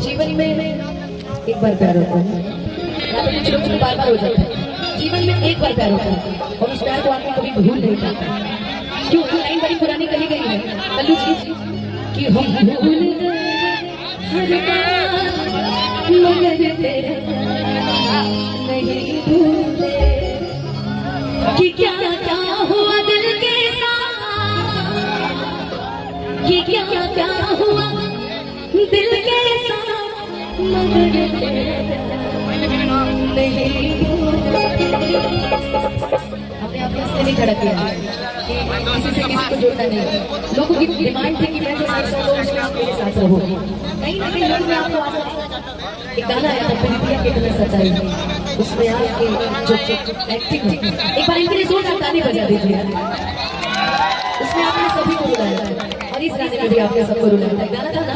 जीवन में एक बार प्यार होता है, तो बार बार हो जाता है। जीवन में एक बार प्यार होता है और उस प्यार को आपको कभी भूल नहीं पाता। क्यों? लाइन बड़ी पुरानी कही गई है कल्लू जी कि हम भूल गए हर बार मगर तेरे नहीं भूले कि क्या क्या हुआ दिल के साथ, कि क्या क्या हुआ दिल के साथ मगर नहीं भूले। अपने आप से नहीं खड़ा किया, किसी से किसी को जोड़ना नहीं। लोगों की डिमांड थी कि मैं जो साथ रहूं उसमें आप मेरे साथ रहो। कहीं ना कहीं लोग में आपको आजा एक गाना आया था प्रीतिया के कलर सच्चाई, उसमें आपके जो एक्टिंग है, एक बार इनके लिए जोरदार ताली बजा दीजिए। उसमें आपने सभी को बुलाया और इस गाने में भी आपने सबको रुलाया। गाना था ना